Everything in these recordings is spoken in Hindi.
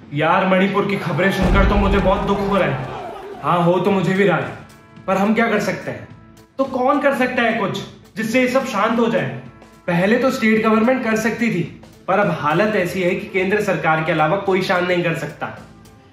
यार मणिपुर की खबरें सुनकर तो मुझे बहुत दुख हो रहा है। हाँ हो तो मुझे भी रहा है, पर हम क्या कर सकते हैं? तो कौन कर सकता है कुछ जिससे ये सब शांत हो जाए? पहले तो स्टेट गवर्नमेंट कर सकती थी, पर अब हालत ऐसी है कि केंद्र सरकार के अलावा कोई शांत नहीं कर सकता।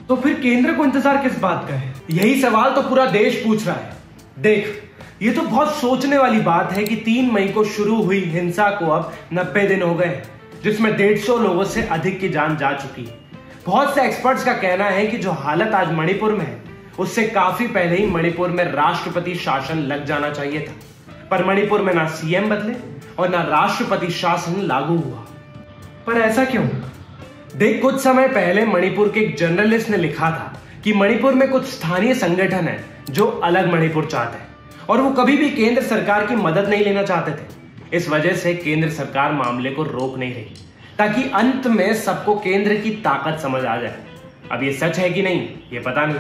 तो फिर केंद्र को इंतजार किस बात का है? यही सवाल तो पूरा देश पूछ रहा है। देख, ये तो बहुत सोचने वाली बात है कि 3 मई को शुरू हुई हिंसा को अब 90 दिन हो गए, जिसमें 150 लोगों से अधिक की जान जा चुकी है। बहुत से एक्सपर्ट्स का कहना है कि जो हालत आज मणिपुर में है, उससे काफी पहले ही मणिपुर में राष्ट्रपति शासन लग जाना चाहिए था, पर मणिपुर में ना सीएम बदले और ना राष्ट्रपति शासन लागू हुआ। पर ऐसा क्यों? देख, कुछ समय पहले मणिपुर के एक जर्नलिस्ट ने लिखा था कि मणिपुर में कुछ स्थानीय संगठन है जो अलग मणिपुर चाहते हैं और वो कभी भी केंद्र सरकार की मदद नहीं लेना चाहते थे। इस वजह से केंद्र सरकार मामले को रोक नहीं रही, ताकि अंत में सबको केंद्र की ताकत समझ आ जाए। अब ये सच है कि नहीं ये पता नहीं,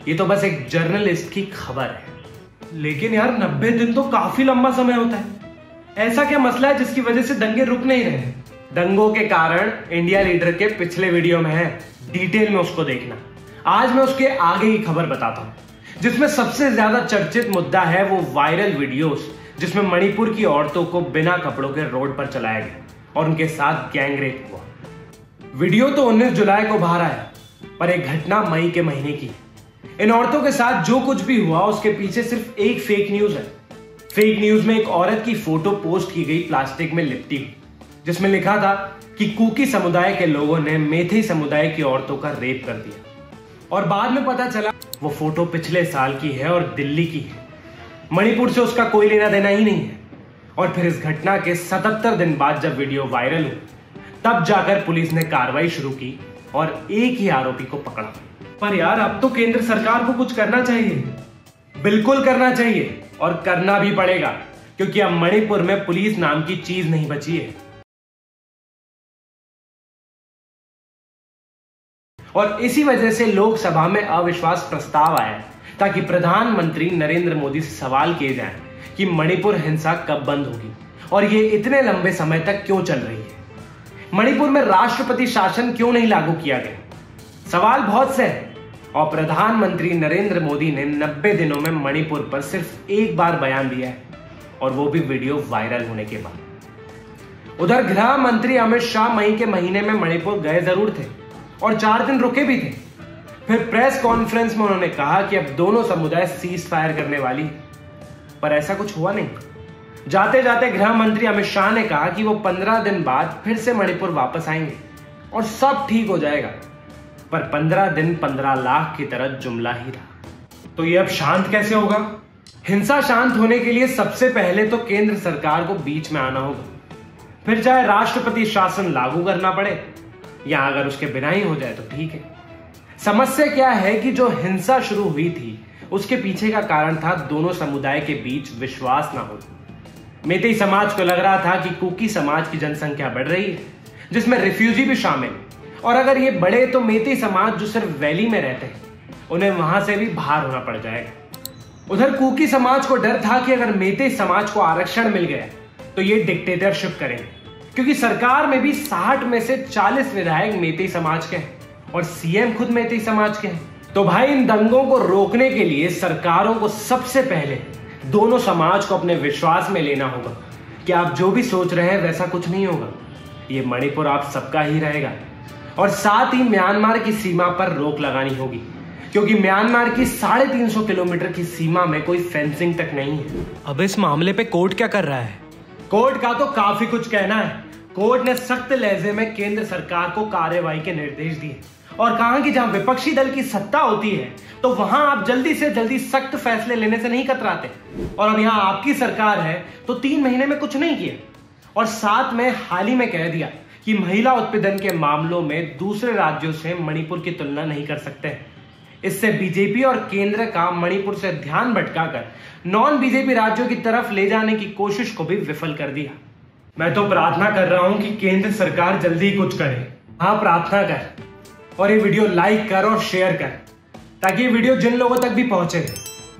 ये तो बस एक जर्नलिस्ट की खबर है। लेकिन यार 90 दिन तो काफी लंबा समय होता है। ऐसा क्या मसला है जिसकी वजह से दंगे रुक नहीं रहे? दंगों के कारण इंडिया लीडर के पिछले वीडियो में है, डिटेल में उसको देखना। आज मैं उसके आगे की खबर बताता हूँ, जिसमें सबसे ज्यादा चर्चित मुद्दा है वो वायरल वीडियोस जिसमें मणिपुर की औरतों को बिना कपड़ों के रोड पर चलाया गया और उनके साथ गैंगरेप हुआ। वीडियो तो 19 जुलाई को बाहर आया, पर एक घटना मई के महीने की। इन औरतों के साथ जो कुछ भी हुआ उसके पीछे सिर्फ एक फेक न्यूज है। फेक न्यूज में एक औरत की फोटो पोस्ट की गई प्लास्टिक में लिपटी हुई, जिसमें लिखा था कि कुकी समुदाय के लोगों ने मेथई समुदाय की औरतों का रेप कर दिया। और बाद में पता चला वो फोटो पिछले साल की है और दिल्ली की है। मणिपुर से उसका कोई लेना देना ही नहीं है। और फिर इस घटना के 77 दिन बाद जब वीडियो वायरल हुई, तब जाकर पुलिस ने कार्रवाई शुरू की और एक ही आरोपी को पकड़ा। पर यार अब तो केंद्र सरकार को कुछ करना चाहिए। बिल्कुल करना चाहिए और करना भी पड़ेगा, क्योंकि अब मणिपुर में पुलिस नाम की चीज नहीं बची है। और इसी वजह से लोकसभा में अविश्वास प्रस्ताव आया, ताकि प्रधानमंत्री नरेंद्र मोदी से सवाल किए जाएं कि मणिपुर हिंसा कब बंद होगी और ये इतने लंबे समय तक क्यों चल रही है। मणिपुर में राष्ट्रपति शासन क्यों नहीं लागू किया गया? सवाल बहुत से हैं और प्रधानमंत्री नरेंद्र मोदी ने 90 दिनों में मणिपुर पर सिर्फ एक बार बयान दिया है, और वो भी वीडियो वायरल होने के बाद। उधर गृह मंत्री अमित शाह मई के महीने में मणिपुर गए जरूर थे और 4 दिन रुके भी थे। फिर प्रेस कॉन्फ्रेंस में उन्होंने कहा कि अब दोनों समुदाय सीज फायर करने वाली, पर ऐसा कुछ हुआ नहीं। जाते जाते गृह मंत्री अमित शाह ने कहा कि वो 15 दिन बाद फिर से मणिपुर वापस आएंगे और सब ठीक हो जाएगा। पर 15 दिन 15 लाख की तरह जुमला ही रहा। तो ये अब शांत कैसे होगा? हिंसा शांत होने के लिए सबसे पहले तो केंद्र सरकार को बीच में आना होगा। फिर चाहे राष्ट्रपति शासन लागू करना पड़े या अगर उसके बिना ही हो जाए तो ठीक है। समस्या क्या है कि जो हिंसा शुरू हुई थी उसके पीछे का कारण था दोनों समुदाय के बीच विश्वास ना हो। मेतई समाज को लग रहा था कि कुकी समाज की जनसंख्या बढ़ रही है, जिसमें रिफ्यूजी भी शामिल, और अगर ये बढ़े तो मेतई समाज जो सिर्फ वैली में रहते हैं उन्हें वहां से भी बाहर होना पड़ जाएगा। उधर कुकी समाज को डर था कि अगर मेतई समाज को आरक्षण मिल गया तो ये डिक्टेटरशिप करेंगे, क्योंकि सरकार में भी 60 में से 40 विधायक मेतई समाज के हैं और सीएम खुद मेतई समाज के हैं। तो भाई, इन दंगों को रोकने के लिए सरकारों को सबसे पहले दोनों समाज को अपने विश्वास में लेना होगा कि आप जो भी सोच रहे हैं वैसा कुछ नहीं होगा। ये मणिपुर आप सबका ही रहेगा। और साथ ही म्यांमार की सीमा पर रोक लगानी होगी, क्योंकि म्यांमार की 350 किलोमीटर की सीमा में कोई फेंसिंग तक नहीं है। अब इस मामले पे कोर्ट क्या कर रहा है? कोर्ट का तो काफी कुछ कहना है। कोर्ट ने सख्त लहजे में केंद्र सरकार को कार्रवाई के निर्देश दिए और कहा कि जहां विपक्षी दल की सत्ता होती है तो वहां आप जल्दी से जल्दी सख्त फैसले लेने से नहीं कतराते, और अब यहां आपकी सरकार है तो 3 महीने में कुछ नहीं किया। और साथ में हाल ही में कह दिया कि महिला उत्पीड़न के मामलों में दूसरे राज्यों से मणिपुर की तुलना नहीं कर सकते। इससे बीजेपी और केंद्र का मणिपुर से ध्यान भटकाकर नॉन बीजेपी राज्यों की तरफ ले जाने की कोशिश को भी विफल कर दिया। मैं तो प्रार्थना कर रहा हूं कि केंद्र सरकार जल्दी ही कुछ करे। हाँ, प्रार्थना कर और ये वीडियो लाइक कर और शेयर कर, ताकि ये वीडियो जिन लोगों तक भी पहुंचे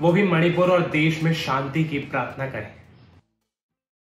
वो भी मणिपुर और देश में शांति की प्रार्थना करें।